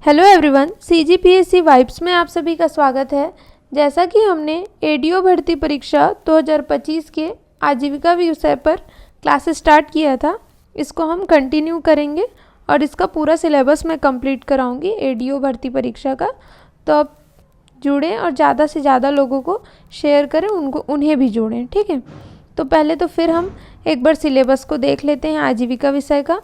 Hello everyone, CGPSC vibes में आप सभी का स्वागत है। जैसा कि हमने एडीओ भर्ती परीक्षा 2025 के आजीविका विषय पर क्लासेस स्टार्ट किया था, इसको हम कंटिन्यू करेंगे और इसका पूरा सिलेबस मैं कंप्लीट कराऊंगी एडीओ भर्ती परीक्षा का। तो आप जुड़ें और ज़्यादा से ज़्यादा लोगों को शेयर करें, उन्हें भी जोड़ें, ठीक है। तो पहले तो फिर हम एक बार सिलेबस को देख लेते हैं आजीविका विषय का।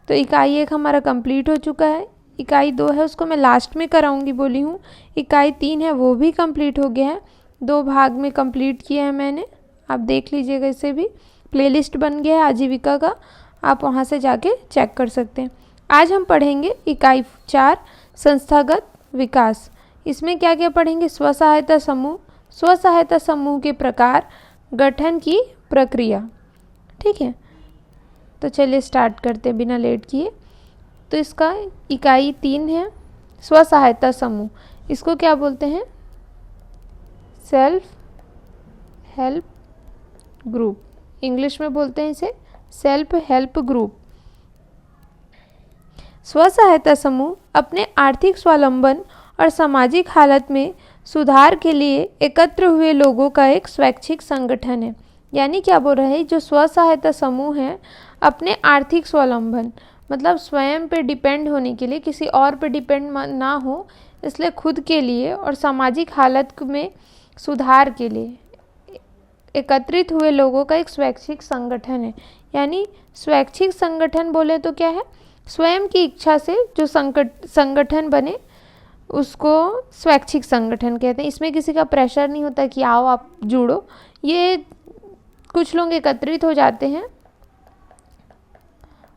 तो इकाई 1 हमारा कंप्लीट हो चुका है। इकाई 2 है उसको मैं लास्ट में कराऊंगी बोली हूँ। इकाई 3 है वो भी कंप्लीट हो गया है, 2 भाग में कंप्लीट किया है मैंने। आप देख लीजिएगा, इसे भी प्लेलिस्ट बन गया है आजीविका का, आप वहाँ से जाके चेक कर सकते हैं। आज हम पढ़ेंगे इकाई 4 संस्थागत विकास। इसमें क्या क्या पढ़ेंगे? स्व सहायता समूह, स्व सहायता समूह के प्रकार, गठन की प्रक्रिया, ठीक है। तो चलिए स्टार्ट करते हैं बिना लेट किए। तो इसका इकाई 3 है स्व सहायता समूह। इसको क्या बोलते हैं? सेल्फ हेल्प ग्रुप, इंग्लिश में बोलते हैं इसे सेल्फ हेल्प ग्रुप। स्व सहायता समूह अपने आर्थिक स्वावलंबन और सामाजिक हालत में सुधार के लिए एकत्र हुए लोगों का एक स्वैच्छिक संगठन है। यानी क्या बोल रहे हैं? जो स्व सहायता समूह है अपने आर्थिक स्वावलंबन मतलब स्वयं पे डिपेंड होने के लिए, किसी और पे डिपेंड ना हो, इसलिए खुद के लिए और सामाजिक हालत में सुधार के लिए एकत्रित हुए लोगों का एक स्वैच्छिक संगठन है। यानी स्वैच्छिक संगठन बोले तो क्या है? स्वयं की इच्छा से जो संगठन बने उसको स्वैच्छिक संगठन कहते हैं। इसमें किसी का प्रेशर नहीं होता कि आओ आप जुड़ो। ये कुछ लोग एकत्रित हो जाते हैं,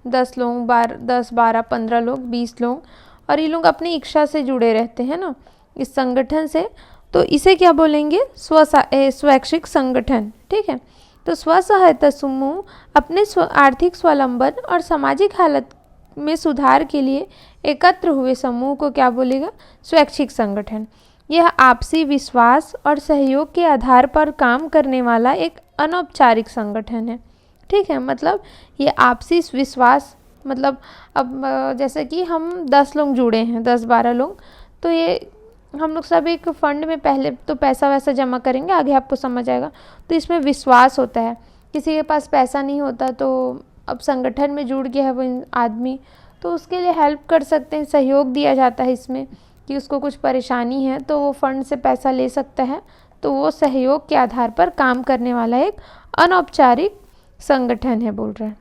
10 लोग, 10, 12, 15 लोग, 20 लोग, और ये लोग अपनी इच्छा से जुड़े रहते हैं ना इस संगठन से। तो इसे क्या बोलेंगे? स्वैच्छिक संगठन, ठीक है। तो स्व सहायता समूह अपने आर्थिक स्वावलंबन और सामाजिक हालत में सुधार के लिए एकत्र हुए समूह को क्या बोलेगा? स्वैच्छिक संगठन। यह आपसी विश्वास और सहयोग के आधार पर काम करने वाला एक अनौपचारिक संगठन है, ठीक है। मतलब ये आपसी विश्वास, मतलब अब जैसे कि हम 10 लोग जुड़े हैं, 10-12 लोग, तो ये हम लोग सब एक फंड में पहले तो पैसा वैसा जमा करेंगे, आगे आपको समझ आएगा। तो इसमें विश्वास होता है। किसी के पास पैसा नहीं होता तो अब संगठन में जुड़ गया है वो आदमी, तो उसके लिए हेल्प कर सकते हैं, सहयोग दिया जाता है इसमें कि उसको कुछ परेशानी है तो वो फंड से पैसा ले सकता है। तो वो सहयोग के आधार पर काम करने वाला एक अनौपचारिक संगठन है बोल रहा है।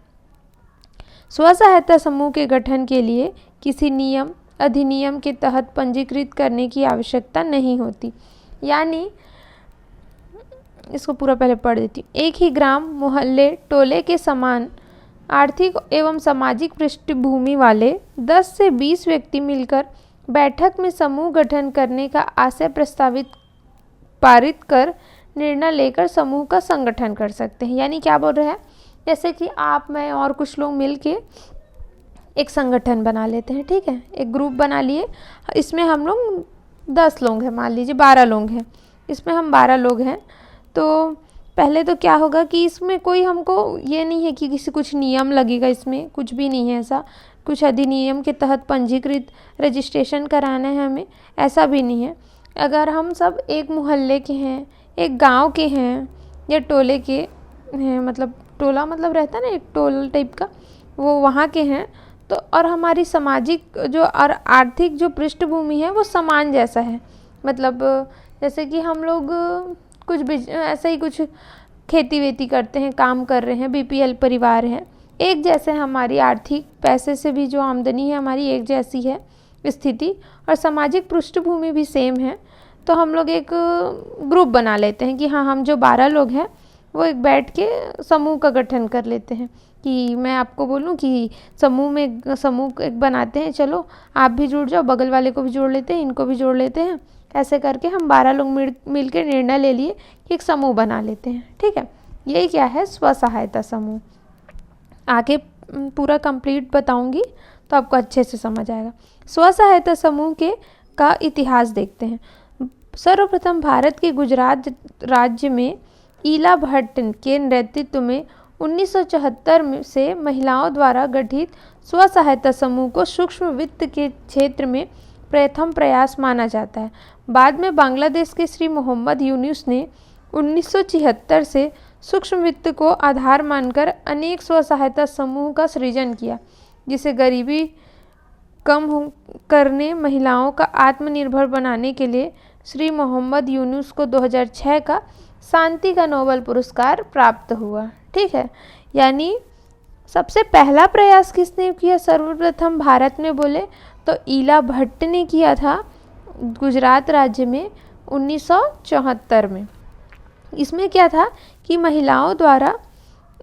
स्व सहायता समूह के गठन के लिए किसी नियम अधिनियम के तहत पंजीकृत करने की आवश्यकता नहीं होती। यानी इसको पूरा पहले पढ़ देती हूँ। एक ही ग्राम, मोहल्ले, टोले के समान आर्थिक एवं सामाजिक पृष्ठभूमि वाले 10 से 20 व्यक्ति मिलकर बैठक में समूह गठन करने का आशय प्रस्तावित पारित कर निर्णय लेकर समूह का संगठन कर सकते हैं। यानी क्या बोल रहे हैं? जैसे कि आप, मैं और कुछ लोग मिल के एक संगठन बना लेते हैं, ठीक है। एक ग्रुप बना लिए, इसमें हम लोग 10 लोग हैं, मान लीजिए 12 लोग हैं, इसमें हम 12 लोग हैं। तो पहले तो क्या होगा कि इसमें कोई हमको ये नहीं है कि किसी कुछ नियम लगेगा, इसमें कुछ भी नहीं है ऐसा, कुछ अधिनियम के तहत पंजीकृत रजिस्ट्रेशन कराना है हमें, ऐसा भी नहीं है। अगर हम सब एक मोहल्ले के हैं, एक गांव के हैं या टोले के हैं, मतलब टोला मतलब रहता है ना एक टोल टाइप का, वो वहाँ के हैं, तो और हमारी सामाजिक जो और आर्थिक जो पृष्ठभूमि है वो समान जैसा है। मतलब जैसे कि हम लोग कुछ ऐसे ही कुछ खेती वेती करते हैं, काम कर रहे हैं, बीपीएल परिवार है, एक जैसे हमारी आर्थिक पैसे से भी जो आमदनी है हमारी एक जैसी है स्थिति, और सामाजिक पृष्ठभूमि भी सेम है। तो हम लोग एक ग्रुप बना लेते हैं कि हाँ, हम जो 12 लोग हैं वो एक बैठ के समूह का गठन कर लेते हैं। कि मैं आपको बोलूँ कि समूह एक बनाते हैं, चलो आप भी जुड़ जाओ, बगल वाले को भी जोड़ लेते हैं, इनको भी जोड़ लेते हैं। ऐसे करके हम 12 लोग मिल के निर्णय ले लिए कि एक समूह बना लेते हैं, ठीक है। यही क्या है? स्व सहायता समूह। आगे पूरा कंप्लीट बताऊंगी तो आपको अच्छे से समझ आएगा। स्व सहायता समूह का इतिहास देखते हैं। सर्वप्रथम भारत के गुजरात राज्य में ईला भट्ट के नेतृत्व में 1974 से महिलाओं द्वारा गठित स्व सहायता समूह को सूक्ष्म वित्त के क्षेत्र में प्रथम प्रयास माना जाता है। बाद में बांग्लादेश के श्री मोहम्मद यूनुस ने 1976 से सूक्ष्म वित्त को आधार मानकर अनेक स्व सहायता समूह का सृजन किया, जिसे गरीबी कम करने, महिलाओं का आत्मनिर्भर बनाने के लिए श्री मोहम्मद यूनुस को 2006 का शांति का नोबेल पुरस्कार प्राप्त हुआ। ठीक है, यानी सबसे पहला प्रयास किसने किया? सर्वप्रथम भारत में बोले तो ईला भट्ट ने किया था गुजरात राज्य में 1974 में। इसमें क्या था कि महिलाओं द्वारा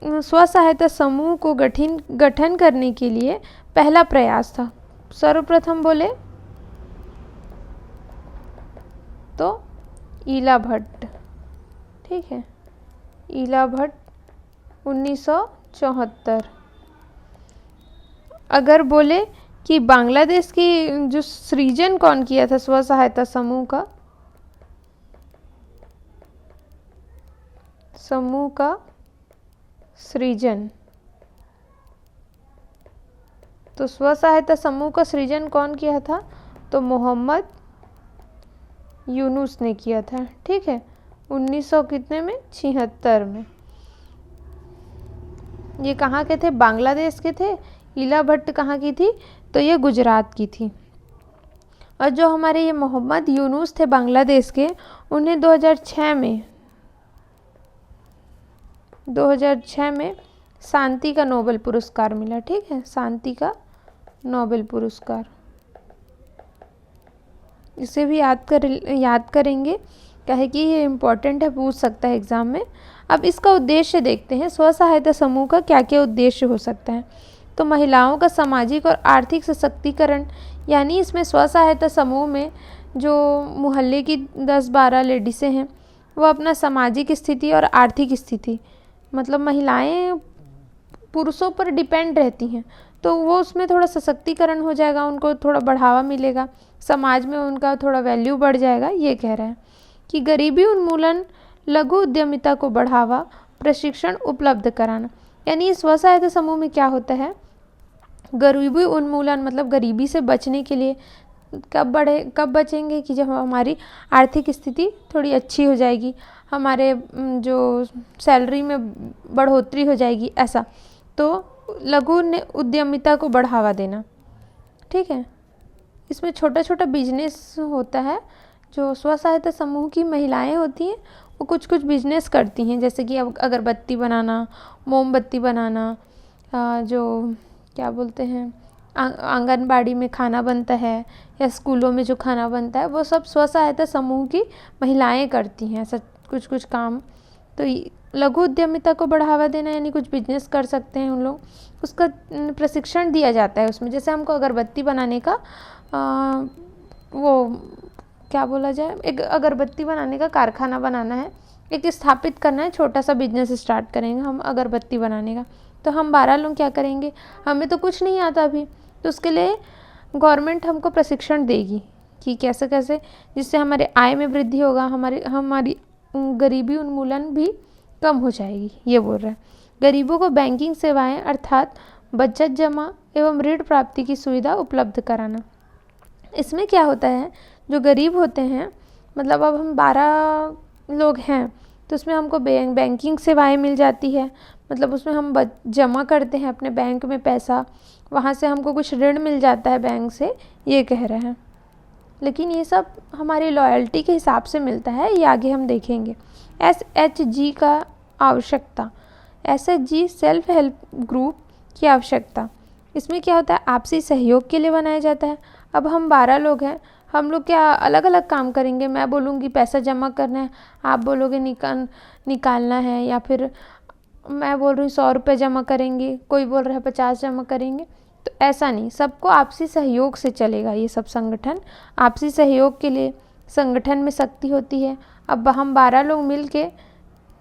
स्व सहायता समूह को गठन करने के लिए पहला प्रयास था। सर्वप्रथम बोले तो ईला भट्ट। ठीक है, ईला भट्ट 1974। अगर बोले कि बांग्लादेश की जो सृजन कौन किया था स्व सहायता समूह का सृजन, तो स्व सहायता समूह का सृजन कौन किया था? तो मोहम्मद यूनुस ने किया था। ठीक है, 1900 कितने में? 76 में। ये कहाँ के थे? बांग्लादेश के थे। ईला भट्ट कहाँ की थी? तो ये गुजरात की थी। और जो हमारे ये मोहम्मद यूनुस थे बांग्लादेश के, उन्हें 2006 में शांति का नोबेल पुरस्कार मिला। ठीक है, शांति का नोबेल पुरस्कार। इसे भी याद करेंगे, कहे कि ये इम्पोर्टेंट है, पूछ सकता है एग्ज़ाम में। अब इसका उद्देश्य देखते हैं, स्व सहायता समूह का क्या क्या उद्देश्य हो सकता है। तो महिलाओं का सामाजिक और आर्थिक सशक्तिकरण, यानी इसमें स्व सहायता समूह में जो मोहल्ले की 10-12 लेडीसें हैं, वो अपना सामाजिक स्थिति और आर्थिक स्थिति, मतलब महिलाएं पुरुषों पर डिपेंड रहती हैं, तो वो उसमें थोड़ा सशक्तिकरण हो जाएगा, उनको थोड़ा बढ़ावा मिलेगा, समाज में उनका थोड़ा वैल्यू बढ़ जाएगा। ये कह रहे हैं कि गरीबी उन्मूलन, लघु उद्यमिता को बढ़ावा, प्रशिक्षण उपलब्ध कराना। यानी स्व सहायता समूह में क्या होता है? गरीबी उन्मूलन, मतलब गरीबी से बचने के लिए कब बचेंगे? कि जब हमारी आर्थिक स्थिति थोड़ी अच्छी हो जाएगी, हमारे जो सैलरी में बढ़ोतरी हो जाएगी, ऐसा। तो लघु उद्यमिता को बढ़ावा देना। ठीक है, इसमें छोटा छोटा बिजनेस होता है। जो स्व सहायता समूह की महिलाएं होती हैं, वो कुछ कुछ बिजनेस करती हैं, जैसे कि अब अगरबत्ती बनाना, मोमबत्ती बनाना, जो क्या बोलते हैं, आंगनबाड़ी में खाना बनता है, या स्कूलों में जो खाना बनता है, वो सब स्व सहायता समूह की महिलाएं करती हैं, ऐसा कुछ कुछ काम। तो लघु उद्यमिता को बढ़ावा देना, यानी कुछ बिजनेस कर सकते हैं उन लोग, उसका प्रशिक्षण दिया जाता है उसमें। जैसे हमको अगरबत्ती बनाने का वो क्या बोला जाए, एक अगरबत्ती बनाने का कारखाना बनाना है, एक स्थापित करना है, छोटा सा बिजनेस स्टार्ट करेंगे हम अगरबत्ती बनाने का। तो हम 12 लोग क्या करेंगे? हमें तो कुछ नहीं आता अभी, तो उसके लिए गवर्नमेंट हमको प्रशिक्षण देगी कि कैसे कैसे, जिससे हमारे आय में वृद्धि होगा, हमारी गरीबी उन्मूलन भी कम हो जाएगी। ये बोल रहे हैं। गरीबों को बैंकिंग सेवाएं अर्थात बचत जमा एवं ऋण प्राप्ति की सुविधा उपलब्ध कराना। इसमें क्या होता है, जो गरीब होते हैं, मतलब अब हम 12 लोग हैं, तो उसमें हमको बैंकिंग सेवाएं मिल जाती है, मतलब उसमें हम जमा करते हैं अपने बैंक में पैसा, वहाँ से हमको कुछ ऋण मिल जाता है बैंक से, ये कह रहे हैं। लेकिन ये सब हमारी लॉयल्टी के हिसाब से मिलता है, ये आगे हम देखेंगे। SHG का आवश्यकता, SHG सेल्फ हेल्प ग्रुप की आवश्यकता। इसमें क्या होता है, आपसी सहयोग के लिए बनाया जाता है। अब हम 12 लोग हैं, हम लोग क्या अलग अलग काम करेंगे? मैं बोलूँगी पैसा जमा करना है, आप बोलोगे निकालना है, या फिर मैं बोल रही हूँ 100 रुपये जमा करेंगे, कोई बोल रहा है 50 जमा करेंगे। तो ऐसा नहीं, सबको आपसी सहयोग से चलेगा। ये सब संगठन आपसी सहयोग के लिए, संगठन में शक्ति होती है। अब हम 12 लोग मिल के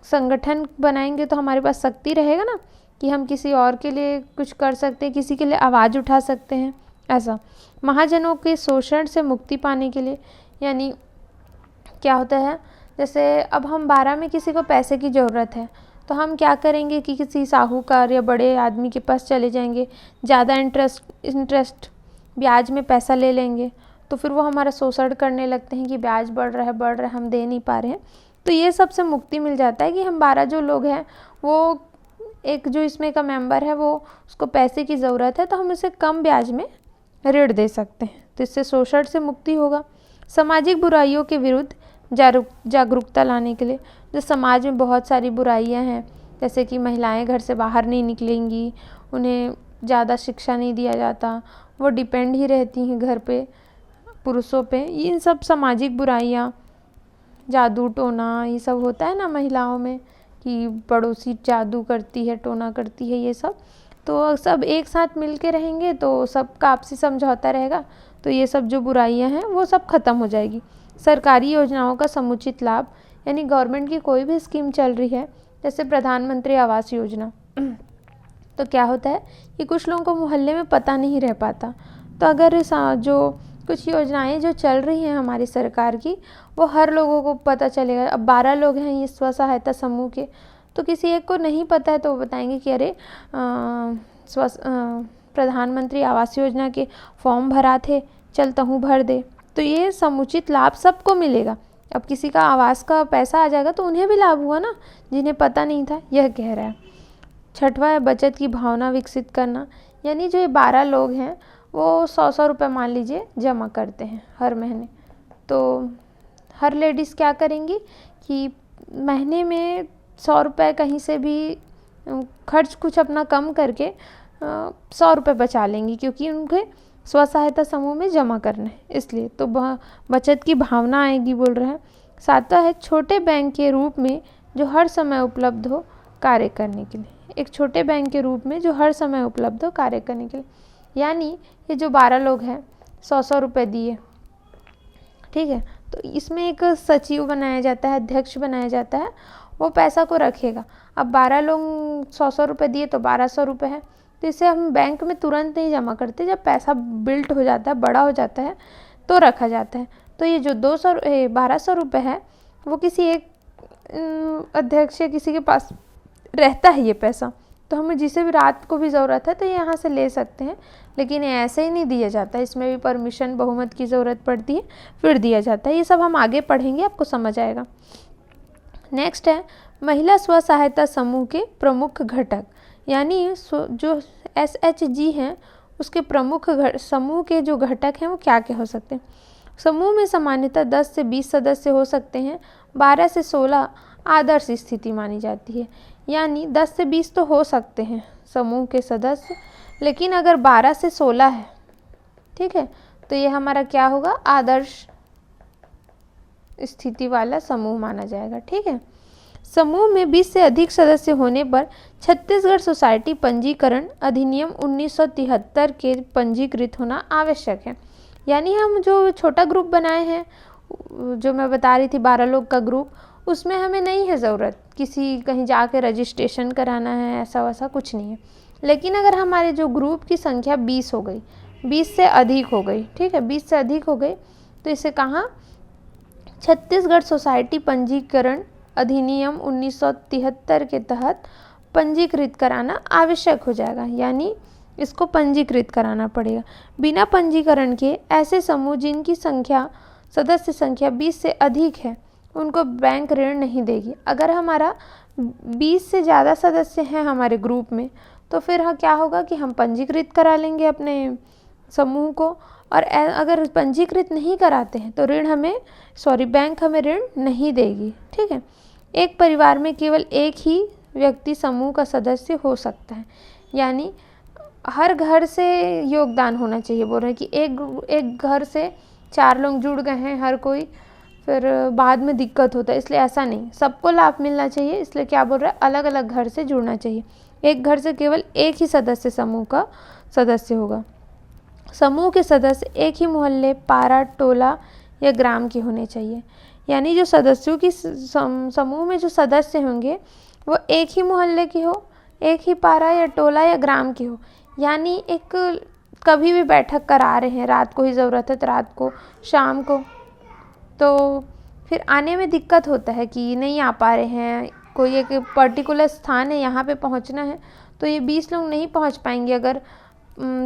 संगठन बनाएंगे तो हमारे पास शक्ति रहेगा ना, कि हम किसी और के लिए कुछ कर सकते हैं, किसी के लिए आवाज़ उठा सकते हैं, ऐसा। महाजनों के शोषण से मुक्ति पाने के लिए, यानी क्या होता है, जैसे अब हम 12 में किसी को पैसे की ज़रूरत है, तो हम क्या करेंगे कि किसी साहूकार या बड़े आदमी के पास चले जाएंगे, ज़्यादा इंटरेस्ट ब्याज में पैसा ले लेंगे, तो फिर वो हमारा शोषण करने लगते हैं कि ब्याज बढ़ रहा है, हम दे नहीं पा रहे हैं। तो ये सब से मुक्ति मिल जाता है कि हम 12 जो लोग हैं, वो एक जो इसमें का मेंबर है वो उसको पैसे की ज़रूरत है तो हम उसे कम ब्याज में ऋण दे सकते हैं, तो इससे शोषण से मुक्ति होगा। सामाजिक बुराइयों के विरुद्ध जागरूकता लाने के लिए, जो समाज में बहुत सारी बुराइयां हैं, जैसे कि महिलाएं घर से बाहर नहीं निकलेंगी, उन्हें ज़्यादा शिक्षा नहीं दिया जाता, वो डिपेंड ही रहती हैं घर पे पुरुषों पे, इन सब सामाजिक बुराइयाँ, जादू टोना ये सब होता है ना महिलाओं में कि पड़ोसी जादू करती है, टोना करती है, ये सब तो सब एक साथ मिल के रहेंगे तो सबका आपसी समझौता रहेगा, तो ये सब जो बुराइयां हैं वो सब खत्म हो जाएगी। सरकारी योजनाओं का समुचित लाभ, यानी गवर्नमेंट की कोई भी स्कीम चल रही है, जैसे प्रधानमंत्री आवास योजना, तो क्या होता है कि कुछ लोगों को मोहल्ले में पता नहीं रह पाता, तो अगर जो कुछ योजनाएं जो चल रही हैं हमारी सरकार की, वो हर लोगों को पता चलेगा। अब 12 लोग हैं ये स्व सहायता समूह के, तो किसी एक को नहीं पता है तो वो बताएंगे कि अरे प्रधानमंत्री आवास योजना के फॉर्म भरा थे, चलता हूँ भर दे, तो ये समुचित लाभ सबको मिलेगा। अब किसी का आवास का पैसा आ जाएगा तो उन्हें भी लाभ हुआ ना, जिन्हें पता नहीं था, यह कह रहा है। छठवा है बचत की भावना विकसित करना, यानी जो ये 12 लोग हैं वो 100-100 रुपये मान लीजिए जमा करते हैं हर महीने, तो हर लेडीज़ क्या करेंगी कि महीने में 100 रुपये कहीं से भी खर्च कुछ अपना कम करके 100 रुपये बचा लेंगी, क्योंकि उनके स्व सहायता समूह में जमा करना है, इसलिए तो बचत की भावना आएगी बोल रहे हैं। 7वां है छोटे बैंक के रूप में जो हर समय उपलब्ध हो कार्य करने के लिए, एक छोटे बैंक के रूप में जो हर समय उपलब्ध हो कार्य करने के लिए, यानी ये जो 12 लोग हैं 100-100 रुपये दिए, ठीक है, तो इसमें एक सचिव बनाया जाता है, अध्यक्ष बनाया जाता है, वो पैसा को रखेगा। अब 12 लोग 100-100 रुपये दिए तो 1200 रुपये है, तो इसे हम बैंक में तुरंत नहीं जमा करते, जब पैसा बिल्ट हो जाता है, बड़ा हो जाता है तो रखा जाता है। तो ये जो 1200 रुपये है वो किसी एक अध्यक्ष या किसी के पास रहता है ये पैसा, तो हमें जिसे भी रात को भी ज़रूरत है तो ये यहाँ से ले सकते हैं, लेकिन ये ऐसे ही नहीं दिया जाता, इसमें भी परमिशन बहुमत की ज़रूरत पड़ती है फिर दिया जाता है। ये सब हम आगे पढ़ेंगे, आपको समझ आएगा। नेक्स्ट है महिला स्व सहायता समूह के प्रमुख घटक, यानी जो SHG हैं उसके प्रमुख समूह के जो घटक हैं वो क्या क्या हो सकते हैं। समूह में सामान्यतः 10 से 20 सदस्य हो सकते हैं, 12 से 16 आदर्श स्थिति मानी जाती है, यानी 10 से 20 तो हो सकते हैं समूह के सदस्य, लेकिन अगर 12 से 16 है, ठीक है, तो ये हमारा क्या होगा, आदर्श स्थिति वाला समूह माना जाएगा, ठीक है। समूह में 20 से अधिक सदस्य होने पर छत्तीसगढ़ सोसाइटी पंजीकरण अधिनियम 1973 के पंजीकृत होना आवश्यक है, यानी हम जो छोटा ग्रुप बनाए हैं, जो मैं बता रही थी 12 लोग का ग्रुप, उसमें हमें नहीं है ज़रूरत किसी कहीं जाके रजिस्ट्रेशन कराना है, ऐसा वैसा कुछ नहीं है। लेकिन अगर हमारे जो ग्रुप की संख्या 20 हो गई, 20 से अधिक हो गई, ठीक है, 20 से अधिक हो गई, तो इसे कहाँ छत्तीसगढ़ सोसाइटी पंजीकरण अधिनियम 1973 के तहत पंजीकृत कराना आवश्यक हो जाएगा, यानी इसको पंजीकृत कराना पड़ेगा। बिना पंजीकरण के ऐसे समूह जिनकी सदस्य संख्या 20 से अधिक है उनको बैंक ऋण नहीं देगी। अगर हमारा 20 से ज़्यादा सदस्य हैं हमारे ग्रुप में, तो फिर क्या होगा कि हम पंजीकृत करा लेंगे अपने समूह को, और अगर पंजीकृत नहीं कराते हैं तो बैंक हमें ऋण नहीं देगी, ठीक है। एक परिवार में केवल एक ही व्यक्ति समूह का सदस्य हो सकता है, यानी हर घर से योगदान होना चाहिए। बोल रहे हैं कि एक घर से 4 लोग जुड़ गए हैं हर कोई, फिर बाद में दिक्कत होता है, इसलिए ऐसा नहीं, सबको लाभ मिलना चाहिए, इसलिए क्या बोल रहा है, अलग अलग घर से जुड़ना चाहिए। एक घर से केवल एक ही सदस्य समूह का सदस्य होगा। समूह के सदस्य एक ही मोहल्ले, पारा, टोला या ग्राम के होने चाहिए, यानी जो सदस्यों की समूह में जो सदस्य होंगे वो एक ही मोहल्ले के हो, एक ही पारा या टोला या ग्राम के हो, यानी एक कभी भी बैठक करा रहे हैं, रात को ही ज़रूरत है तो रात को, शाम को, तो फिर आने में दिक्कत होता है कि नहीं आ पा रहे हैं, कोई एक पर्टिकुलर स्थान है यहाँ पे पहुँचना है, तो ये 20 लोग नहीं पहुँच पाएंगे। अगर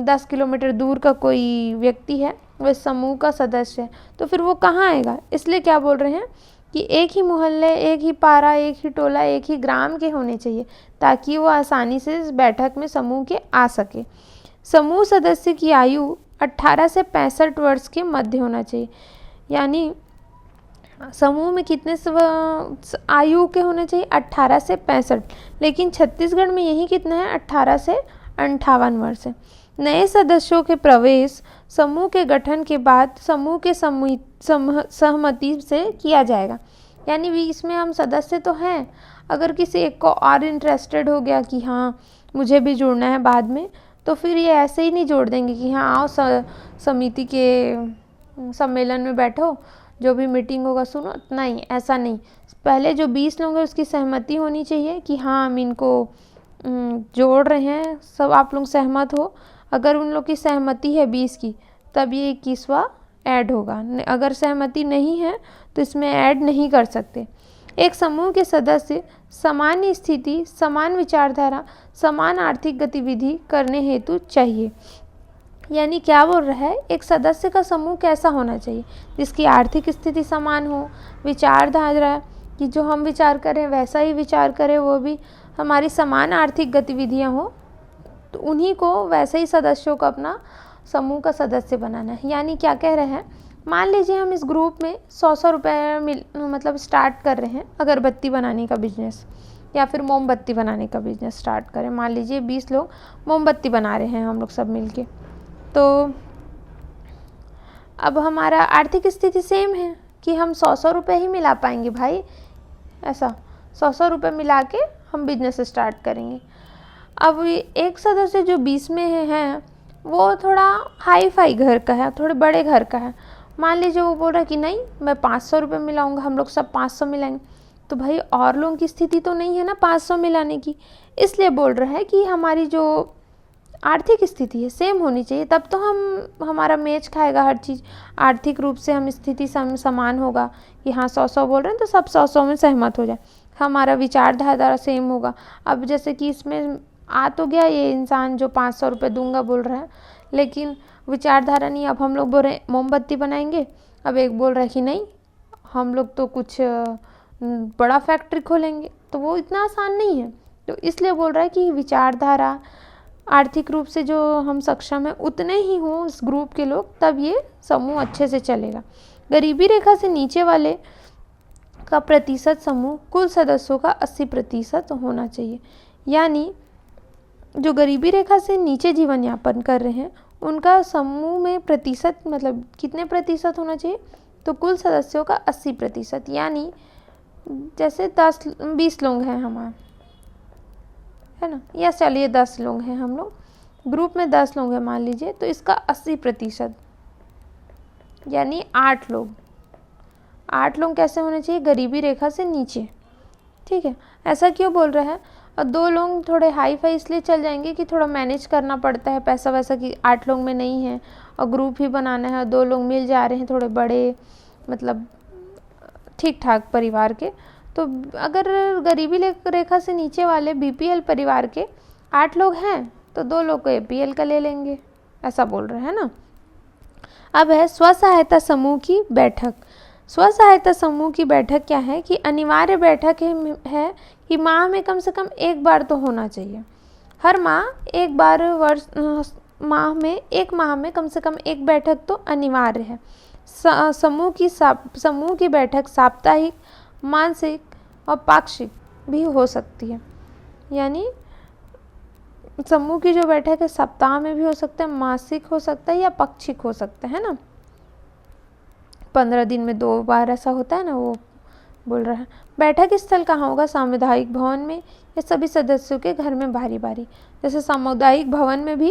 10 किलोमीटर दूर का कोई व्यक्ति है वह समूह का सदस्य है, तो फिर वो कहाँ आएगा। इसलिए क्या बोल रहे हैं कि एक ही मोहल्ले, एक ही पारा, एक ही टोला, एक ही ग्राम के होने चाहिए, ताकि वो आसानी से इस बैठक में समूह के आ सके। समूह सदस्य की आयु 18 से 65 वर्ष के मध्य होना चाहिए। यानी समूह में कितने आयु के होने चाहिए, 18 से 65। लेकिन छत्तीसगढ़ में यही कितना है, 18 से 58 वर्ष है। नए सदस्यों के प्रवेश समूह के गठन के बाद समूह के सहमति से किया जाएगा। यानी भी इसमें हम सदस्य तो हैं, अगर किसी एक को और इंटरेस्टेड हो गया कि हाँ मुझे भी जुड़ना है बाद में, तो फिर ये ऐसे ही नहीं जोड़ देंगे कि हाँ आओ समिति के सम्मेलन में बैठो, जो भी मीटिंग होगा सुनो। नहीं, ऐसा नहीं। पहले जो 20 लोग हैं उसकी सहमति होनी चाहिए कि हाँ हम इनको जोड़ रहे हैं, सब आप लोग सहमत हो। अगर उन लोग की सहमति है 20 की, तब ये 21वां ऐड होगा। अगर सहमति नहीं है तो इसमें ऐड नहीं कर सकते। एक समूह के सदस्य समान स्थिति, समान विचारधारा, समान आर्थिक गतिविधि करने हेतु चाहिए। यानी क्या बोल रहा है, एक सदस्य का समूह कैसा होना चाहिए, जिसकी आर्थिक स्थिति समान हो, विचारधारा कि जो हम विचार करें वैसा ही विचार करें, वो भी हमारी समान आर्थिक गतिविधियां हो, तो उन्हीं को वैसे ही सदस्यों को अपना समूह का सदस्य बनाना है। यानी क्या कह रहे हैं, मान लीजिए हम इस ग्रुप में 100 रुपये मतलब स्टार्ट कर रहे हैं अगरबत्ती बनाने का बिजनेस, या फिर मोमबत्ती बनाने का बिजनेस स्टार्ट करें। मान लीजिए 20 लोग मोमबत्ती बना रहे हैं हम लोग सब मिलके, तो अब हमारा आर्थिक स्थिति सेम है कि हम 100 रुपये ही मिला पाएंगे भाई। ऐसा 100 रुपये मिला के हम बिजनेस स्टार्ट करेंगे। अब एक सदस्य जो 20 में है वो थोड़ा हाई फाई घर का है, थोड़े बड़े घर का है। मान लीजिए वो बोल रहा है कि नहीं मैं 500 रुपये मिलाऊंगा, हम लोग सब 500 मिलाएंगे। तो भाई और लोगों की स्थिति तो नहीं है ना 500 मिलाने की, इसलिए बोल रहा है कि हमारी जो आर्थिक स्थिति है सेम होनी चाहिए, तब तो हमारा मैच खाएगा हर चीज़। आर्थिक रूप से हम स्थिति समान होगा कि हाँ 100 बोल रहे हैं तो सब 100 में सहमत हो जाए, हमारा विचारधारा सेम होगा। अब जैसे कि इसमें आ तो गया ये इंसान जो 500 रुपये दूंगा बोल रहा है, लेकिन विचारधारा नहीं। अब हम लोग बोल रहे हैं मोमबत्ती बनाएंगे, अब एक बोल रहा है कि नहीं हम लोग तो कुछ बड़ा फैक्ट्री खोलेंगे, तो वो इतना आसान नहीं है। तो इसलिए बोल रहा है कि विचारधारा, आर्थिक रूप से जो हम सक्षम हैं उतने ही हों उस ग्रुप के लोग, तब ये समूह अच्छे से चलेगा। गरीबी रेखा से नीचे वाले का प्रतिशत समूह कुल सदस्यों का 80% होना चाहिए। यानी जो गरीबी रेखा से नीचे जीवन यापन कर रहे हैं उनका समूह में प्रतिशत मतलब कितने प्रतिशत होना चाहिए, तो कुल सदस्यों का 80%। यानी जैसे 20 लोग हैं हमारे, है ना, या चलिए 10 लोग हैं हम लोग, ग्रुप में 10 लोग हैं मान लीजिए, तो इसका 80% यानी 8 लोग। 8 लोग कैसे होने चाहिए, गरीबी रेखा से नीचे। ठीक है, ऐसा क्यों बोल रहा है। और 2 लोग थोड़े हाई फाई इसलिए चल जाएंगे कि थोड़ा मैनेज करना पड़ता है पैसा वैसा, कि 8 लोग में नहीं है और ग्रुप ही बनाना है, 2 लोग मिल जा रहे हैं थोड़े बड़े मतलब ठीक ठाक परिवार के। तो अगर गरीबी रेखा से नीचे वाले बीपीएल परिवार के 8 लोग हैं तो 2 लोग को एपीएल का ले लेंगे, ऐसा बोल रहे हैं ना। अब है स्व सहायता समूह की बैठक। स्व सहायता समूह की बैठक क्या है कि अनिवार्य बैठक है कि माह में कम से कम एक बार तो होना चाहिए। हर माह एक बार, एक माह में कम से कम एक बैठक तो अनिवार्य है। समूह की बैठक साप्ताहिक, मासिक और पाक्षिक भी हो सकती है। यानी समूह की जो बैठक है सप्ताह में भी हो सकता है, मासिक हो सकता है या पाक्षिक हो सकता है ना। 15 दिन में 2 बार ऐसा होता है ना, वो बोल रहा है। बैठक स्थल कहाँ होगा, सामुदायिक भवन में या सभी सदस्यों के घर में बारी बारी। जैसे सामुदायिक भवन में भी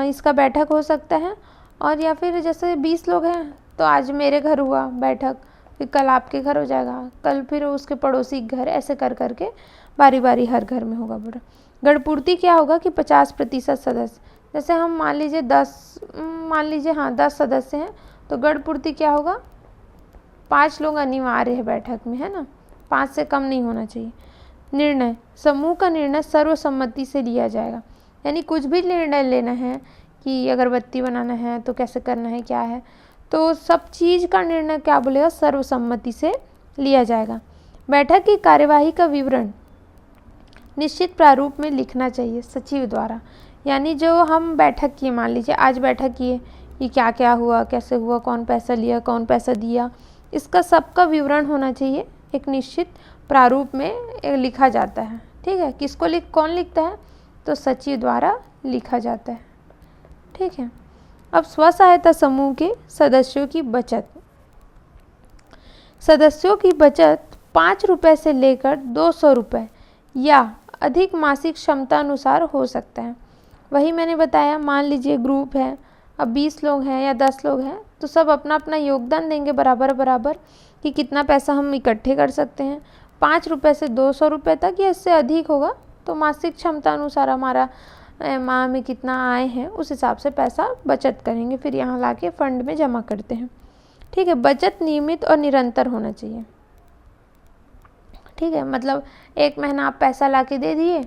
इसका बैठक हो सकता है, और या फिर जैसे 20 लोग हैं तो आज मेरे घर हुआ बैठक, फिर कल आपके घर हो जाएगा, कल फिर उसके पड़ोसी घर, ऐसे कर करके बारी बारी हर घर में होगा। बोला गणपूर्ति क्या होगा कि 50% सदस्य, जैसे हम मान लीजिए 10 सदस्य हैं तो गणपूर्ति क्या होगा, 5 लोग अनिवार्य है बैठक में, है ना, 5 से कम नहीं होना चाहिए। निर्णय, समूह का निर्णय सर्वसम्मति से लिया जाएगा। यानी कुछ भी निर्णय लेना है कि अगरबत्ती बनाना है तो कैसे करना है, क्या है, तो सब चीज़ का निर्णय क्या बोलेगा, सर्वसम्मति से लिया जाएगा। बैठक की कार्यवाही का विवरण निश्चित प्रारूप में लिखना चाहिए सचिव द्वारा। यानी जो हम बैठक किए, मान लीजिए आज बैठक किए, ये क्या क्या हुआ, कैसे हुआ, कौन पैसा लिया, कौन पैसा दिया, इसका सबका विवरण होना चाहिए, एक निश्चित प्रारूप में लिखा जाता है। ठीक है, किसको कौन लिखता है, तो सचिव द्वारा लिखा जाता है। ठीक है, अब स्व सहायता समूह के सदस्यों की बचत। सदस्यों की बचत 5 रुपये से लेकर 200 रुपये या अधिक मासिक क्षमता अनुसार हो सकता है। वही मैंने बताया, मान लीजिए ग्रुप है, अब 20 लोग हैं या 10 लोग हैं, तो सब अपना अपना योगदान देंगे बराबर बराबर कि कितना पैसा हम इकट्ठे कर सकते हैं। 5 रुपये से 200 रुपये तक या इससे अधिक होगा तो मासिक क्षमता अनुसार हमारा माह में कितना आए हैं उस हिसाब से पैसा बचत करेंगे, फिर यहाँ लाके फंड में जमा करते हैं। ठीक है, बचत नियमित और निरंतर होना चाहिए। ठीक है, मतलब एक महीना आप पैसा लाके दे दिए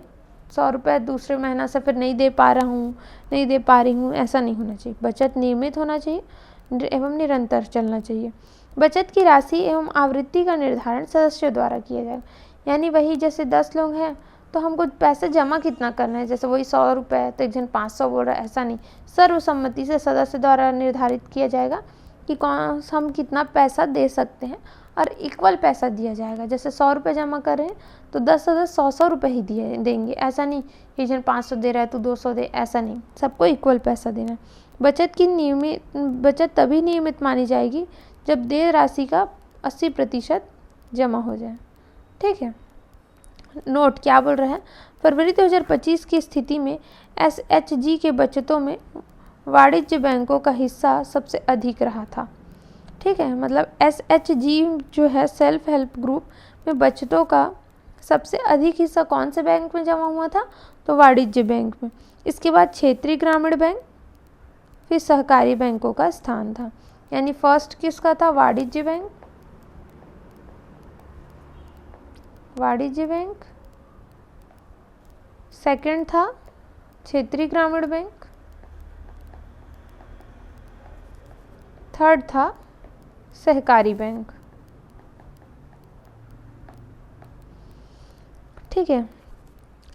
100 रुपये, दूसरे महीना से फिर नहीं दे पा रहा हूँ, नहीं दे पा रही हूँ, ऐसा नहीं होना चाहिए। बचत नियमित होना चाहिए एवं निरंतर चलना चाहिए। बचत की राशि एवं आवृत्ति का निर्धारण सदस्यों द्वारा किया जाएगा। यानी वही जैसे 10 लोग हैं तो हमको पैसे जमा कितना करना है, जैसे वही 100 रुपये तो एक जन 500 बोल रहा है, ऐसा नहीं, सर्वसम्मति से सदस्य द्वारा निर्धारित किया जाएगा कि कौन हम कितना पैसा दे सकते हैं और इक्वल पैसा दिया जाएगा। जैसे 100 रुपये जमा कर रहे हैं तो 10 सदस्य 100 रुपये ही देंगे, ऐसा नहीं एक जन 500 दे रहा है तो 200 दे, ऐसा नहीं, सबको इक्वल पैसा देना है। बचत तभी नियमित मानी जाएगी जब देय राशि का 80% जमा हो जाए। ठीक है, नोट क्या बोल रहा है, फरवरी 2025 की स्थिति में SHG के बचतों में वाणिज्य बैंकों का हिस्सा सबसे अधिक रहा था। ठीक है, मतलब SHG जो है सेल्फ हेल्प ग्रुप में बचतों का सबसे अधिक हिस्सा कौन से बैंक में जमा हुआ था, तो वाणिज्य बैंक में। इसके बाद क्षेत्रीय ग्रामीण बैंक, फिर सहकारी बैंकों का स्थान था। यानी फर्स्ट किसका था, वाणिज्य बैंक, सेकंड था क्षेत्रीय ग्रामीण बैंक, थर्ड था सहकारी बैंक। ठीक है,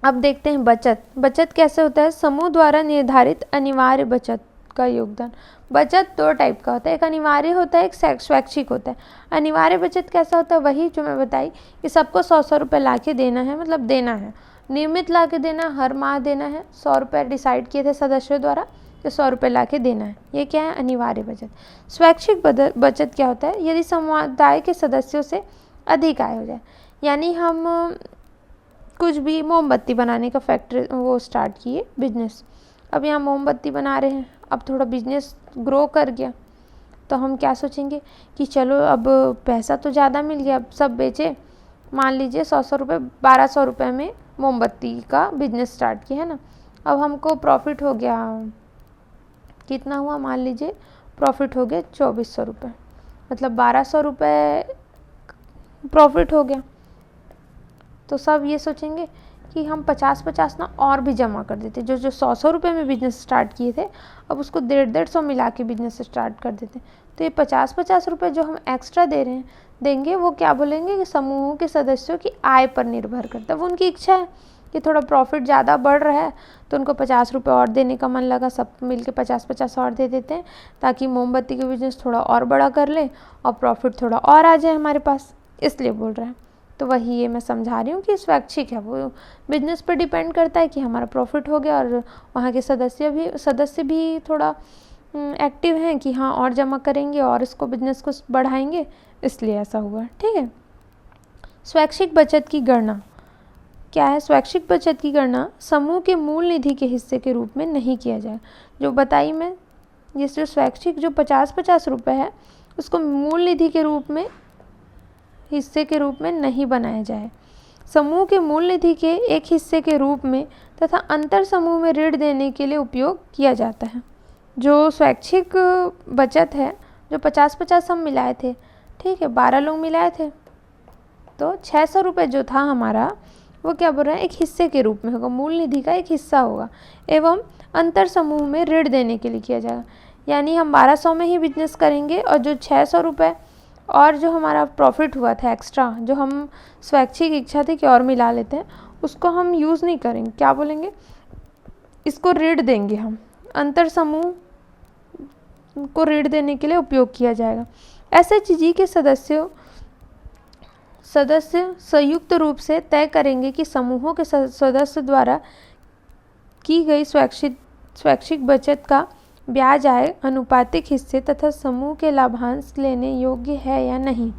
अब देखते हैं बचत कैसे होता है। समूह द्वारा निर्धारित अनिवार्य बचत का योगदान। बचत 2 टाइप का होता है, एक अनिवार्य होता है, एक स्वैच्छिक होता है। अनिवार्य बचत कैसा होता है, वही जो मैं बताई कि सबको 100 रुपये ला के देना है, मतलब देना है, नियमित ला के देना, हर माह देना है। 100 रुपये डिसाइड किए थे सदस्यों द्वारा तो 100 रुपये ला के देना है, ये क्या है, अनिवार्य बचत। स्वैच्छिक बचत क्या होता है, यदि समुदाय के सदस्यों से अधिक आय हो जाए। यानी हम कुछ भी मोमबत्ती बनाने का फैक्ट्री वो स्टार्ट किए बिजनेस, अब यहाँ मोमबत्ती बना रहे हैं, अब थोड़ा बिजनेस ग्रो कर गया तो हम क्या सोचेंगे कि चलो अब पैसा तो ज़्यादा मिल गया, अब सब बेचे, मान लीजिए 100 रुपये 1200 रुपये में मोमबत्ती का बिजनेस स्टार्ट किया है ना। अब हमको प्रॉफिट हो गया, कितना हुआ, मान लीजिए प्रॉफिट हो गया 2400 रुपये, मतलब 1200 रुपये प्रॉफिट हो गया। तो सब ये सोचेंगे कि हम 50-50 ना और भी जमा कर देते, जो 100 रुपये में बिज़नेस स्टार्ट किए थे अब उसको 150-150 मिला के बिज़नेस स्टार्ट कर देते। तो ये 50-50 रुपये जो हम एक्स्ट्रा देंगे वो क्या बोलेंगे कि समूह के सदस्यों की आय पर निर्भर करता है। वो उनकी इच्छा है कि थोड़ा प्रॉफिट ज़्यादा बढ़ रहा है तो उनको 50 रुपये और देने का मन लगा, सब मिलके 50-50 और दे देते हैं ताकि मोमबत्ती का बिज़नेस थोड़ा और बड़ा कर ले और प्रॉफिट थोड़ा और आ जाए हमारे पास, इसलिए बोल रहे हैं। तो वही ये मैं समझा रही हूँ कि स्वैच्छिक है, वो बिजनेस पर डिपेंड करता है कि हमारा प्रॉफिट हो गया और वहाँ के सदस्य भी थोड़ा एक्टिव हैं कि हाँ और जमा करेंगे और इसको बिजनेस को बढ़ाएंगे, इसलिए ऐसा हुआ। ठीक है, स्वैच्छिक बचत की गणना क्या है। स्वैच्छिक बचत की गणना समूह के मूल निधि के हिस्से के रूप में नहीं किया जाए। जो बताई मैं, जिस स्वैच्छिक जो 50-50 रुपये है उसको मूल निधि के रूप में हिस्से के रूप में नहीं बनाया जाए। समूह के मूल निधि के एक हिस्से के रूप में तथा अंतर समूह में ऋण देने के लिए उपयोग किया जाता है। जो स्वैच्छिक बचत है, जो 50-50 हम मिलाए थे, ठीक है, 12 लोग मिलाए थे तो 600 रुपये जो था हमारा वो क्या बोल रहा है, एक हिस्से के रूप में होगा, मूल निधि का एक हिस्सा होगा। एवं अंतर समूह में ऋण देने के लिए किया जाएगा। यानी हम 1200 में ही बिजनेस करेंगे और जो 600 रुपये और जो हमारा प्रॉफिट हुआ था एक्स्ट्रा, जो हम स्वैच्छिक इच्छा थी कि और मिला लेते हैं, उसको हम यूज़ नहीं करेंगे। क्या बोलेंगे? इसको ऋण देंगे हम, अंतर समूह को ऋण देने के लिए उपयोग किया जाएगा। एसएचजी के सदस्य संयुक्त रूप से तय करेंगे कि समूहों के सदस्य द्वारा की गई स्वैच्छिक बचत का ब्याज आय अनुपातिक हिस्से तथा समूह के लाभांश लेने योग्य है या नहीं।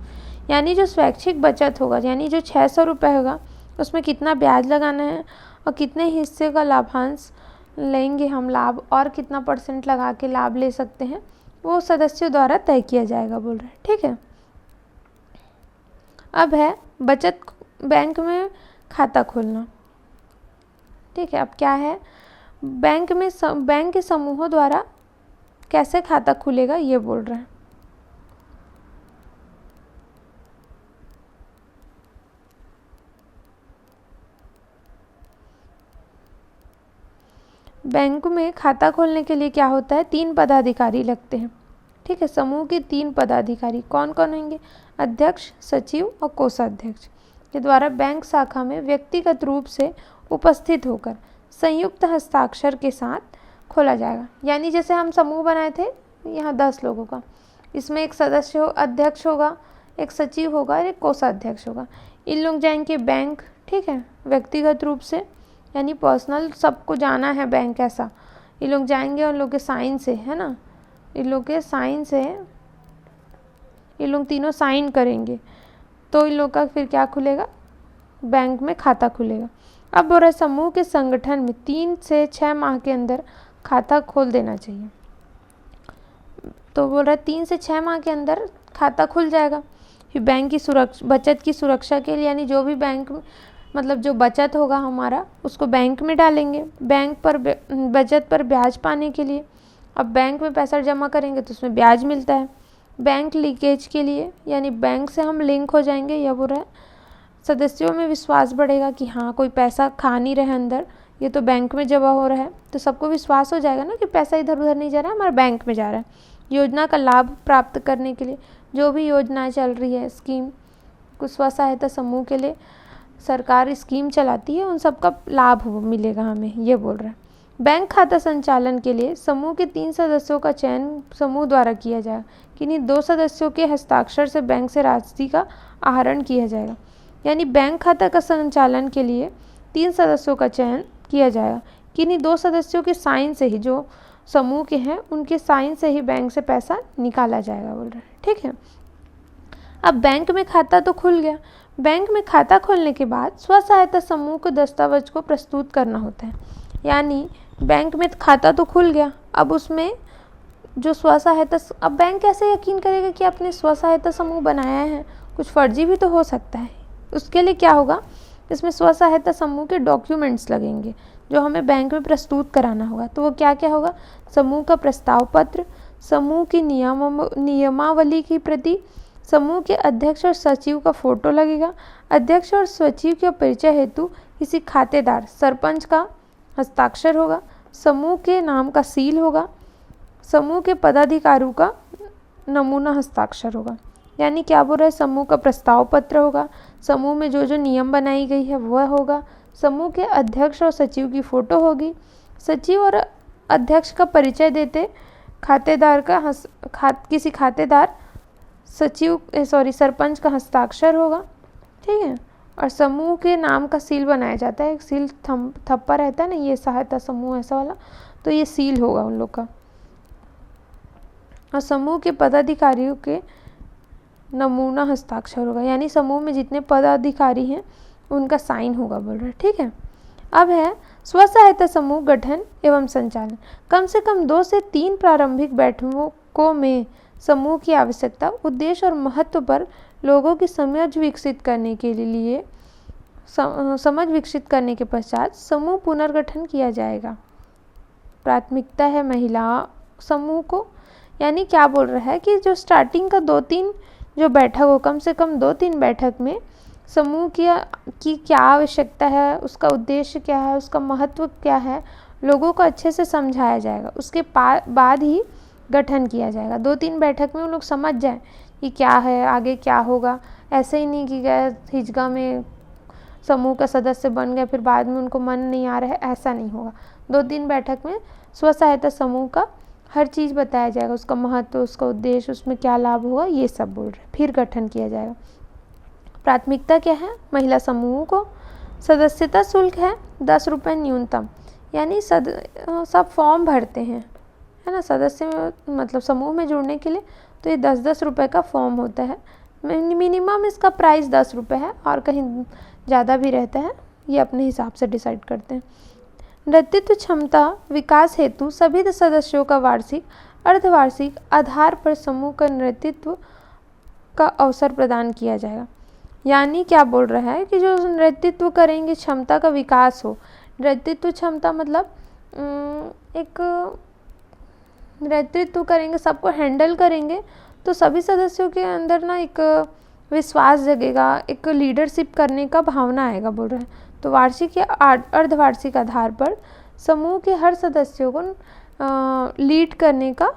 यानी जो स्वैच्छिक बचत होगा, यानी जो 600 रुपये होगा, उसमें कितना ब्याज लगाना है और कितने हिस्से का लाभांश लेंगे हम लाभ, और कितना % लगा के लाभ ले सकते हैं, वो सदस्यों द्वारा तय किया जाएगा बोल रहे हैं। ठीक है। अब है बचत बैंक में खाता खोलना। ठीक है। अब क्या है, बैंक के समूहों द्वारा कैसे खाता खुलेगा ये बोल रहे हैं। बैंक में खाता खोलने के लिए क्या होता है, 3 पदाधिकारी लगते हैं। ठीक है। समूह के 3 पदाधिकारी कौन कौन होंगे? अध्यक्ष, सचिव और कोषाध्यक्ष के द्वारा बैंक शाखा में व्यक्तिगत रूप से उपस्थित होकर संयुक्त हस्ताक्षर के साथ खोला जाएगा। यानी जैसे हम समूह बनाए थे यहाँ 10 लोगों का, इसमें एक सदस्य अध्यक्ष होगा, एक सचिव होगा और एक कोषाध्यक्ष होगा। इन लोग जाएंगे बैंक। ठीक है। व्यक्तिगत रूप से यानी पर्सनल, सबको जाना है बैंक ऐसा। इन लोग जाएंगे और लोग के साइन से, है ना, इन लोग के साइन से इन लोग तीनों साइन करेंगे तो इन लोग का फिर क्या खुलेगा, बैंक में खाता खुलेगा। अब बोल रहे समूह के संगठन में 3 से 6 माह के अंदर खाता खोल देना चाहिए। तो बोल रहा है 3 से 6 माह के अंदर खाता खुल जाएगा। फिर बैंक की बचत की सुरक्षा के लिए, यानी जो भी बैंक मतलब जो बचत होगा हमारा उसको बैंक में डालेंगे, बैंक पर बचत पर ब्याज पाने के लिए। अब बैंक में पैसा जमा करेंगे तो उसमें ब्याज मिलता है। बैंक लीकेज के लिए, यानी बैंक से हम लिंक हो जाएंगे, यह बोल रहा है सदस्यों में विश्वास बढ़ेगा कि हाँ कोई पैसा खा नहीं रहे अंदर, ये तो बैंक में जमा हो रहा है, तो सबको विश्वास हो जाएगा ना कि पैसा इधर उधर नहीं जा रहा है, हमारे बैंक में जा रहा है। योजना का लाभ प्राप्त करने के लिए जो भी योजनाएं चल रही है, स्कीम, कुछ स्व सहायता समूह के लिए सरकार स्कीम चलाती है, उन सब का लाभ मिलेगा हमें, ये बोल रहा है। बैंक खाता संचालन के लिए समूह के 3 सदस्यों का चयन समूह द्वारा किया जाएगा। किन्हीं 2 सदस्यों के हस्ताक्षर से बैंक से राशि का आहरण किया जाएगा। यानी बैंक खाता का संचालन के लिए 3 सदस्यों का चयन किया जाएगा। किन्हीं 2 सदस्यों के साइन से ही, जो समूह के हैं उनके साइन से ही बैंक से पैसा निकाला जाएगा बोल रहे हैं। ठीक है। अब बैंक में खाता तो खुल गया। बैंक में खाता खोलने के बाद स्व सहायता समूह को दस्तावेज को प्रस्तुत करना होता है। यानी बैंक में खाता तो खुल गया, अब उसमें जो स्व सहायता, अब बैंक कैसे यकीन करेगा कि आपने स्व सहायता समूह बनाया है, कुछ फर्जी भी तो हो सकता है। उसके लिए क्या होगा, इसमें स्व सहायता समूह के डॉक्यूमेंट्स लगेंगे जो हमें बैंक में प्रस्तुत कराना होगा। तो वो क्या क्या होगा, समूह का प्रस्ताव पत्र, समूह की नियमावली की प्रति, समूह के अध्यक्ष और सचिव का फोटो लगेगा, अध्यक्ष और सचिव के परिचय हेतु किसी खातेदार सरपंच का हस्ताक्षर होगा, समूह के नाम का सील होगा, समूह के पदाधिकारियों का नमूना हस्ताक्षर होगा। यानी क्या बोल रहे हैं, समूह का प्रस्ताव पत्र होगा, समूह में जो जो नियम बनाई गई है वह होगा, समूह के अध्यक्ष और सचिव की फ़ोटो होगी, सचिव और अध्यक्ष का परिचय देते खातेदार का किसी खातेदार सरपंच का हस्ताक्षर होगा। ठीक है। और समूह के नाम का सील बनाया जाता है, एक सील थप्पा रहता है ना, ये सहायता समूह ऐसा वाला, तो ये सील होगा उन लोग का। और समूह के पदाधिकारियों के नमूना हस्ताक्षर होगा, यानी समूह में जितने पदाधिकारी हैं उनका साइन होगा बोल रहे हैं। ठीक है। अब है स्व सहायता समूह गठन एवं संचालन। कम से कम 2 से 3 प्रारंभिक बैठकों में समूह की आवश्यकता, उद्देश्य और महत्व पर लोगों की समझ विकसित करने के पश्चात समूह पुनर्गठन किया जाएगा। प्राथमिकता है महिला समूह को। यानी क्या बोल रहा है कि जो स्टार्टिंग का 2-3 जो बैठक हो, कम से कम 2-3 बैठक में समूह की क्या आवश्यकता है, उसका उद्देश्य क्या है, उसका महत्व क्या है, लोगों को अच्छे से समझाया जाएगा, उसके बाद ही गठन किया जाएगा। 2-3 बैठक में वो लोग समझ जाएं कि क्या है, आगे क्या होगा। ऐसे ही नहीं कि गए हिजगा में समूह का सदस्य बन गए फिर बाद में उनको मन नहीं आ रहा है, ऐसा नहीं होगा। 2-3 बैठक में स्व सहायता समूह का हर चीज़ बताया जाएगा, उसका महत्व, उसका उद्देश्य, उसमें क्या लाभ होगा, ये सब बोल रहे हैं। फिर गठन किया जाएगा। प्राथमिकता क्या है? महिला समूह को सदस्यता शुल्क है 10 रुपये न्यूनतम, यानी सब फॉर्म भरते हैं, है ना, सदस्य में मतलब समूह में जुड़ने के लिए, तो ये 10-10 रुपये का फॉर्म होता है। मिनिमम इसका प्राइस 10 रुपये है और कहीं ज़्यादा भी रहता है, ये अपने हिसाब से डिसाइड करते हैं। नेतृत्व क्षमता विकास हेतु सभी सदस्यों का वार्षिक अर्धवार्षिक आधार पर समूह का नेतृत्व का अवसर प्रदान किया जाएगा। यानी क्या बोल रहा है कि जो नेतृत्व करेंगे क्षमता का विकास हो। नेतृत्व क्षमता मतलब एक नेतृत्व करेंगे, सबको हैंडल करेंगे, तो सभी सदस्यों के अंदर ना एक विश्वास जगेगा, एक लीडरशिप करने का भावना आएगा बोल रहे हैं। तो वार्षिक या अर्धवार्षिक आधार पर समूह के हर सदस्यों को लीड करने का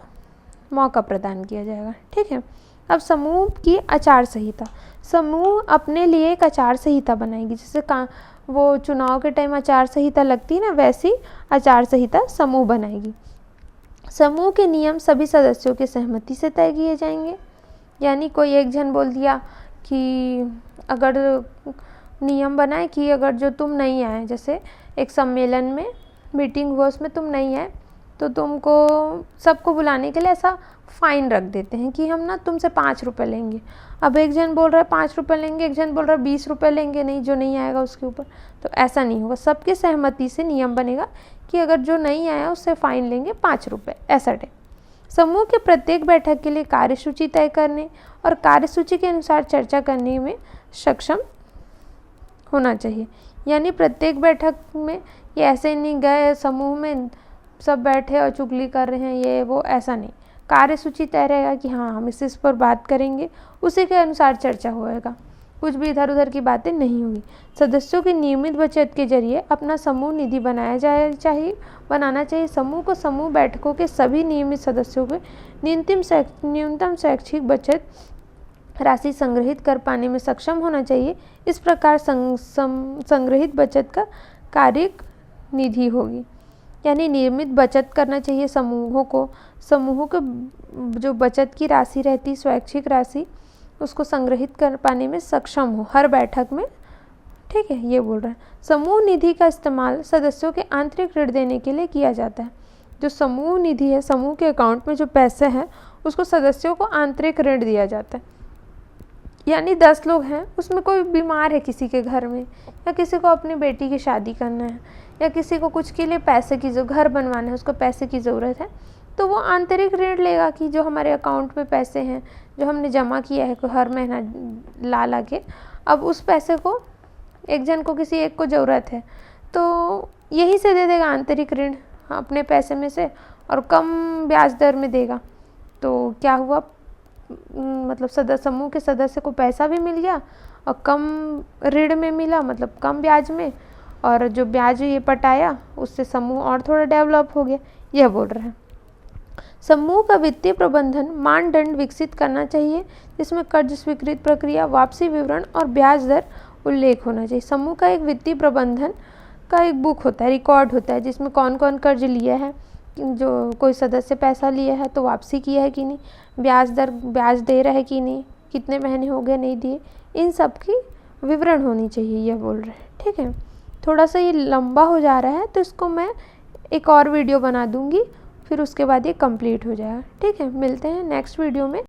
मौका प्रदान किया जाएगा। ठीक है। अब समूह की आचार संहिता, समूह अपने लिए एक आचार संहिता बनाएगी। जैसे वो चुनाव के टाइम आचार संहिता लगती है ना, वैसी आचार संहिता समूह बनाएगी। समूह के नियम सभी सदस्यों की सहमति से तय किए जाएंगे। यानी कोई एक जन बोल दिया कि अगर नियम बनाए कि अगर जो तुम नहीं आए, जैसे एक सम्मेलन में मीटिंग हुआ उसमें तुम नहीं आए, तो तुमको सबको बुलाने के लिए ऐसा फ़ाइन रख देते हैं कि हम ना तुमसे 5 रुपये लेंगे। अब एक जन बोल रहा है 5 रुपये लेंगे, एक जन बोल रहा है 20 रुपये लेंगे, नहीं जो नहीं आएगा उसके ऊपर, तो ऐसा नहीं होगा। सबके सहमति से नियम बनेगा कि अगर जो नहीं आया उससे फ़ाइन लेंगे 5 रुपये, ऐसा टाइप। समूह के प्रत्येक बैठक के लिए कार्यसूची तय करने और कार्यसूची के अनुसार चर्चा करने में सक्षम होना चाहिए। यानी प्रत्येक बैठक में ये ऐसे नहीं गए समूह में सब बैठे और चुगली कर रहे हैं ये वो, ऐसा नहीं। कार्यसूची तय रहेगा कि हाँ हम इस पर बात करेंगे, उसी के अनुसार चर्चा होएगा, कुछ भी इधर उधर की बातें नहीं होगी। सदस्यों की नियमित बचत के जरिए अपना समूह निधि बनाना चाहिए। समूह को समूह बैठकों के सभी नियमित सदस्यों को न्यूनतम शैक्षिक बचत राशि संग्रहित कर पाने में सक्षम होना चाहिए। इस प्रकार संग्रहित बचत का कार्यक निधि होगी। यानी नियमित बचत करना चाहिए समूहों को जो बचत की राशि रहती, स्वैच्छिक राशि, उसको संग्रहित कर पाने में सक्षम हो हर बैठक में। ठीक है, ये बोल रहे हैं। समूह निधि का इस्तेमाल सदस्यों के आंतरिक ऋण देने के लिए किया जाता है। जो समूह निधि है, समूह के अकाउंट में जो पैसे हैं उसको सदस्यों को आंतरिक ऋण दिया जाता है। यानी 10 लोग हैं, उसमें कोई बीमार है किसी के घर में, या किसी को अपनी बेटी की शादी करना है, या किसी को कुछ के लिए पैसे की जो घर बनवाना है उसको पैसे की ज़रूरत है, तो वो आंतरिक ऋण लेगा कि जो हमारे अकाउंट में पैसे हैं जो हमने जमा किया है हर महीना ला के, अब उस पैसे को एक जन को किसी एक को ज़रूरत है तो यही से दे देगा आंतरिक ऋण अपने पैसे में से, और कम ब्याज दर में देगा। तो क्या हुआ, मतलब समूह के सदस्य को पैसा भी मिल गया और कम ऋण में मिला, मतलब कम ब्याज में, और जो ब्याज ये पटाया उससे समूह और थोड़ा डेवलप हो गया, यह बोल रहे हैं। समूह का वित्तीय प्रबंधन मानदंड विकसित करना चाहिए जिसमें कर्ज स्वीकृत प्रक्रिया, वापसी विवरण और ब्याज दर उल्लेख होना चाहिए। समूह का एक वित्तीय प्रबंधन का एक बुक होता है, रिकॉर्ड होता है, जिसमें कौन कौन कर्ज लिया है, जो कोई सदस्य पैसा लिया है तो वापसी किया है कि नहीं, ब्याज दे रहा है कि नहीं, कितने महीने हो गए नहीं दिए, इन सब की विवरण होनी चाहिए, यह बोल रहे हैं। ठीक है, थोड़ा सा ये लंबा हो जा रहा है तो इसको मैं एक और वीडियो बना दूंगी, फिर उसके बाद ये कंप्लीट हो जाएगा। ठीक है, मिलते हैं नेक्स्ट वीडियो में।